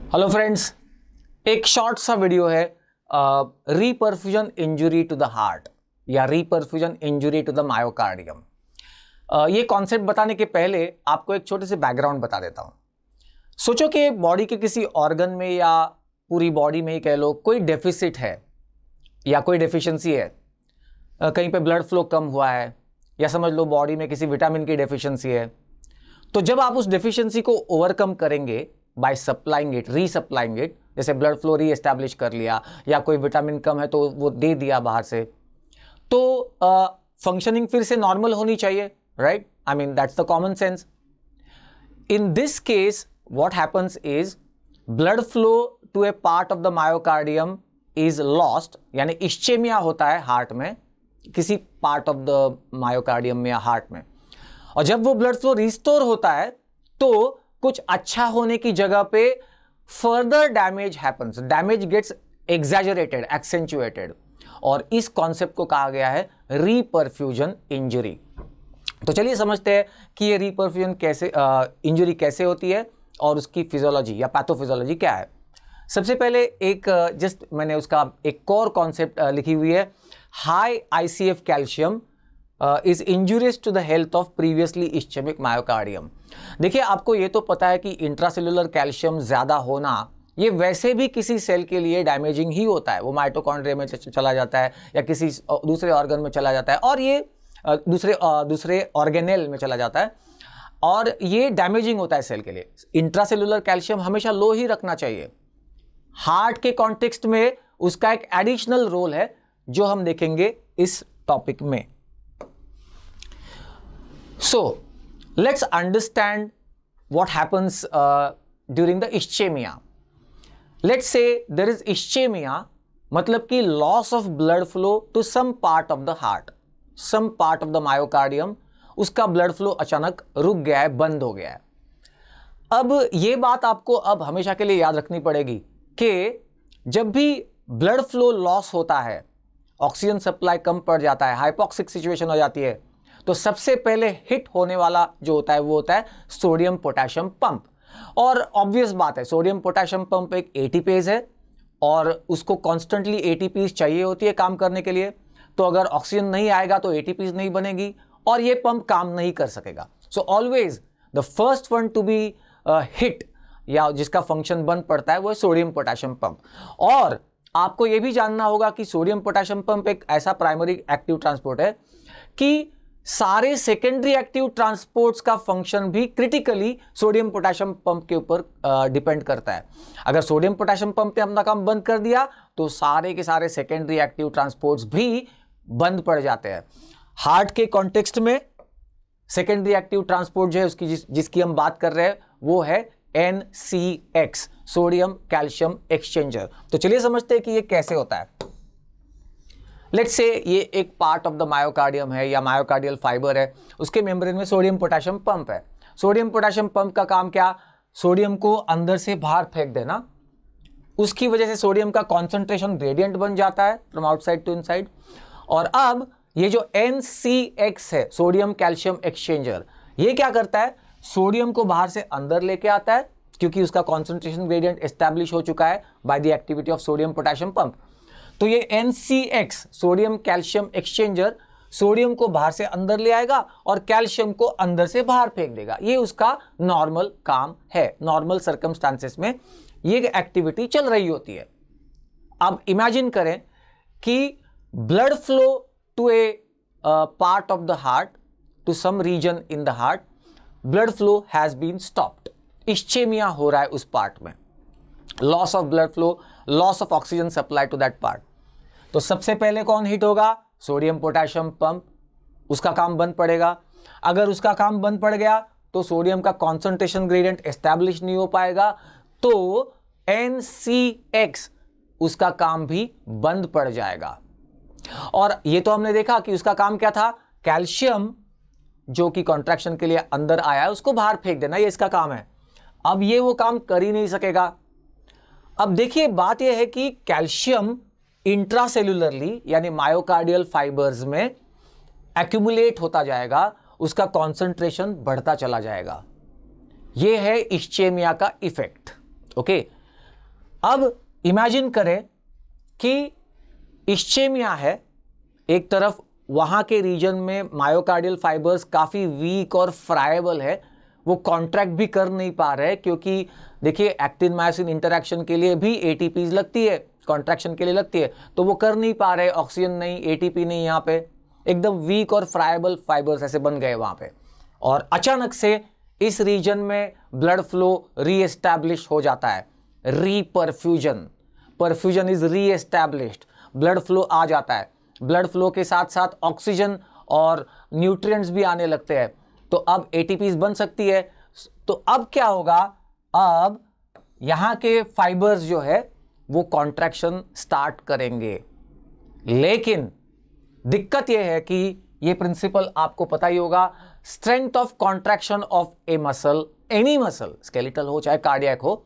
Hello friends, एक short सा video है reperfusion injury to the heart या reperfusion injury to the myocardium. ये कॉन्सेप्ट बताने के पहले आपको एक छोटे से बैकग्राउंड बता देता हूं। सोचो कि बॉडी के किसी ऑर्गन में या पूरी बॉडी में ही कह लो कोई डेफिसिट है या कोई डेफिशिएंसी है, कहीं पे ब्लड फ्लो कम हुआ है या समझ लो बॉडी में किसी विटामिन की डेफिशिएंसी है। तो जब आप उस डेफिशिएंसी को ओवरकम करेंगे बाय सप्लाइंग इट, रीसप्लाइंग इट, जैसे ब्लड फ्लो री एस्टैब्लिश कर लिया या कोई विटामिन कम है तो वो दे दिया बाहर से, तो फंक्शनिंग फिर से नॉर्मल होनी चाहिए, right? I mean that's the common sense. In this case what happens is blood flow to a part of the myocardium is lost, यानी इश्चेमिया होता है हार्ट में, किसी पार्ट ऑफ द मायोकार्डियम में या हार्ट में। और जब वो ब्लड फ्लो रिस्टोर होता है तो कुछ अच्छा होने की जगह पे further damage happens, damage gets exaggerated, accentuated, और इस कॉन्सेप्ट को कहा गया है रीपरफ्यूजन इंजरी। तो चलिए समझते हैं कि ये रीपरफ्यूजन कैसे इंजरी कैसे होती है और उसकी फिजियोलॉजी या पैथोफिजियोलॉजी क्या है। सबसे पहले एक जस्ट मैंने उसका एक कोर कॉन्सेप्ट लिखी हुई है, high ICF calcium is injurious to the health of previously ischaemic myocardium. देखिए, आपको ये तो पता है कि इंट्रासेलुलर कैल्शियम ज्यादा होना ये वैसे भी किसी सेल के लिए डैमेजिंग ही होता है। वो माइटोकॉन्ड्रिया में चला जाता है या किसी दूसरे ऑर्गन में चला जाता है और ये दूसरे ऑर्गेनेल में चला जाता है और ये डैमेजिंग होता है सेल के लिए। इंट्रासेलुलर कैल्शियम हमेशा लो ही रखना चाहिए। हार्ट के कॉन्टेक्स्ट में उसका एक एडिशनल रोल है जो हम देखेंगे इस टॉपिक में। So, let's understand what happens during the ischemia. Let's say there is ischemia, मतलब कि loss of blood flow to some part of the heart, some part of the myocardium, उसका blood flow अचानक रुक गया है, बंद हो गया है। अब ये बात आपको अब हमेशा के लिए याद रखनी पड़ेगी कि जब भी blood flow loss होता है, ऑक्सीजन सप्लाई कम पड़ जाता है, हाइपोक्सिक सिचुएशन हो जाती है, तो सबसे पहले हिट होने वाला जो होता है वो होता है सोडियम पोटेशियम पंप। और ऑब्वियस बात है, सोडियम पोटेशियम पंप एक एटीपेज है और उसको कॉन्स्टेंटली एटीपीज चाहिए होती है काम करने के लिए। तो अगर ऑक्सीजन नहीं आएगा तो एटीपीज नहीं बनेगी और ये पंप काम नहीं कर सकेगा। So always the first one to be hit या जिसका फंक्शन बंद पड़ता है वो है सोडियम पोटेशियम पंप। और आपको यह भी जानना होगा कि सोडियम पोटेशियम पंप एक ऐसा प्राइमरी एक्टिव ट्रांसपोर्ट है कि सारे सेकेंडरी एक्टिव ट्रांसपोर्ट्स का फंक्शन भी क्रिटिकली सोडियम पोटेशियम पंप के ऊपर डिपेंड करता है। अगर सोडियम पोटेशियम पंप ने अपना काम बंद कर दिया तो सारे के सारे सेकेंडरी एक्टिव ट्रांसपोर्ट्स भी बंद पड़ जाते हैं। हार्ट के कॉन्टेक्स्ट में सेकेंडरी एक्टिव ट्रांसपोर्ट जो है उसकी जिसकी हम बात कर रहे हैं वो है NCX, सोडियम कैल्शियम एक्सचेंजर। तो चलिए समझते हैं कि ये कैसे होता है। लेट्स से ये एक पार्ट ऑफ द मायोकार्डियम है या मायोकार्डियल फाइबर है, उसके मेम्ब्रेन में सोडियम पोटेशियम पंप है। सोडियम पोटेशियम पंप का काम क्या? सोडियम को अंदर से बाहर फेंक देना। उसकी वजह से सोडियम का कॉन्सेंट्रेशन ग्रेडियंट बन जाता है फ्रॉम आउटसाइड टू इनसाइड। और अब ये जो NCX है, सोडियम कैल्शियम एक्सचेंजर, ये क्या करता है? सोडियम को बाहर से अंदर लेके आता है क्योंकि उसका कॉन्सेंट्रेशन ग्रेडियंट एस्टैब्लिश हो चुका है by the activity of sodium potassium pump. तो ये NCX, sodium calcium exchanger, sodium को बाहर से अंदर ले आएगा और कैल्शियम को अंदर से बाहर फेंक देगा। ये उसका नॉर्मल काम है। नॉर्मल सर्कमस्टांसेस में ये एक्टिविटी चल रही होती है। अब इमेजिन करें कि blood flow to a part of the heart, to some region in the heart, blood flow has been stopped. Ischaemia हो रहा है उस पार्ट में, loss of blood flow, loss of oxygen supply to that part. तो सबसे पहले कौन hit होगा? सोडियम पोटेशियम पंप, उसका काम बंद पड़ेगा। अगर उसका काम बंद पड़ गया तो सोडियम का कॉन्सेंट्रेशन ग्रेडियंट एस्टैब्लिश नहीं हो पाएगा, तो NCX उसका काम भी बंद पड़ जाएगा। और ये तो हमने देखा कि उसका काम क्या था? कैल्शियम जो कि कॉन्ट्रैक्शन के लिए अंदर आया है उसको बाहर फेंक देना, ये इसका काम है। अब ये वो काम कर ही नहीं सकेगा। अब देखिए, बात यह है कि कैल्शियम इंट्रासेलुलरली यानी मायोकार्डियल फाइबर्स में एक्यूमुलेट होता जाएगा, उसका कॉन्सेंट्रेशन बढ़ता चला जाएगा। यह है इश्चेमिया का इफेक्ट। ओके, अब इमेजिन करें कि इश्चेमिया है, एक तरफ वहां के रीजन में मायोकार्डियल फाइबर्स काफी वीक और फ्राइबल है, वो कॉन्ट्रैक्ट भी कर नहीं पा रहे, क्योंकि देखिए एक्टिन मायोसिन इंटरैक्शन के लिए भी एटीपीज लगती है, कॉन्ट्रैक्शन के लिए लगती है, तो वो कर नहीं पा रहे, ऑक्सीजन नहीं, एटीपी नहीं, यहाँ पे एकदम वीक और फ्राइबल फाइबर्स ऐसे बन गए वहां पे। और अचानक से इस रीजन में ब्लड फ्लो रीएस्टैब्लिश हो जाता है, reperfusion, perfusion is reestablished, blood flow आ जाता है, ब्लड फ्लो के साथ साथ ऑक्सीजन और न्यूट्रिएंट्स भी आने लगते हैं, तो अब एटीपीज बन सकती है। तो अब क्या होगा, अब यहां के फाइबर्स जो है वो कॉन्ट्रैक्शन स्टार्ट करेंगे, लेकिन दिक्कत यह है कि ये प्रिंसिपल आपको पता ही होगा, strength of contraction of A muscle, any muscle, skeletal हो चाहे कार्डियक हो,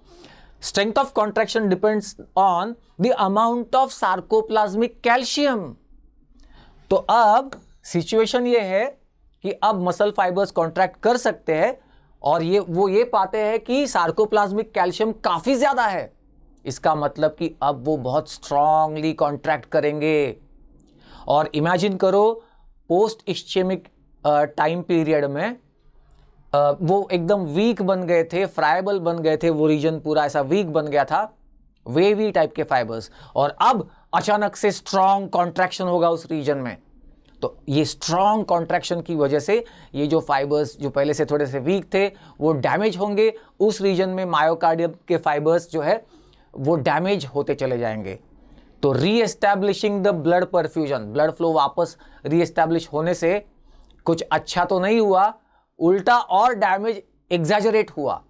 strength of contraction depends on the amount of sarcoplasmic calcium. तो अब सिचुएशन ये है कि अब मसल फाइबर्स कॉन्ट्रैक्ट कर सकते हैं और ये पाते हैं कि सार्कोप्लाज्मिक कैल्शियम काफी ज्यादा है, इसका मतलब कि अब वो बहुत स्ट्रांगली कॉन्ट्रैक्ट करेंगे। और इमेजिन करो पोस्ट इश्चेमिक टाइम पीरियड में वो एकदम वीक बन गए थे, फ्राइबल बन गए थे, वो रीजन पूरा ऐसा वीक बन गया था, वेवी टाइप के फाइबर्स, और अब अचानक से स्ट्रांग कॉन्ट्रैक्शन होगा उस रीजन में। तो ये स्ट्रांग कॉन्ट्रैक्शन की वजह से ये जो फाइबर्स जो पहले से थोड़े से वीक थे वो डैमेज होंगे, उस रीजन में मायोकार्डियम के फाइबर्स जो है वो डैमेज होते चले जाएंगे। तो reestablishing the blood perfusion, blood flow वापस रीएस्टैब्लिश होने से कुछ अच्छा तो नहीं हुआ, उल्टा और डैमेज एग्जैजरेट हुआ।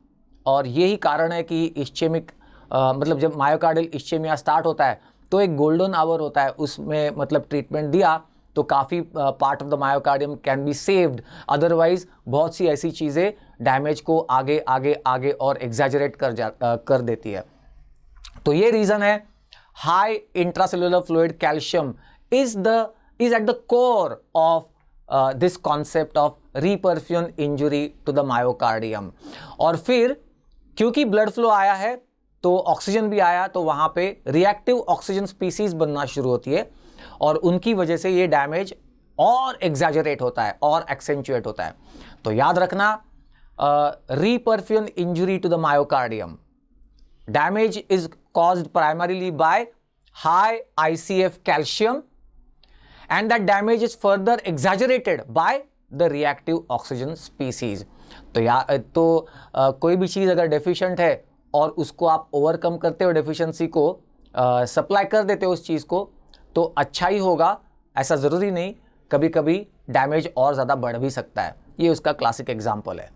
और यही कारण है कि इश्चेमिक मतलब जब मायोकार्डियल इश्चेमिया स्टार्ट होता है तो एक गोल्डन आवर होता है, उसमें मतलब ट्रीटमेंट दिया तो काफ़ी part of the myocardium can be saved, otherwise बहुत सी ऐसी चीज़ें डैमेज को आगे आगे आगे और एग्जैजरेट कर देती है। तो ये रीज़न है, high intracellular fluid calcium is at the core of this concept of reperfusion injury to the myocardium. और फिर क्योंकि ब्लड फ्लो आया है तो ऑक्सीजन भी आया, तो वहां पे रिएक्टिव ऑक्सीजन स्पीसीज बनना शुरू होती है और उनकी वजह से ये डैमेज और एग्जैजरेट होता है और एक्सेंचुएट होता है। तो याद रखना, reperfusion injury to the myocardium, damage is caused primarily by high ICF calcium and that damage is further exaggerated by the reactive oxygen species। तो कोई भी चीज़ अगर डेफिशिएंट है और उसको आप ओवरकम करते हो, डेफिशिएंसी को सप्लाई कर देते हो उस चीज़ को, तो अच्छा ही होगा, ऐसा ज़रूरी नहीं, कभी कभी डैमेज और ज़्यादा बढ़ भी सकता है। ये उसका क्लासिक एग्जाम्पल है।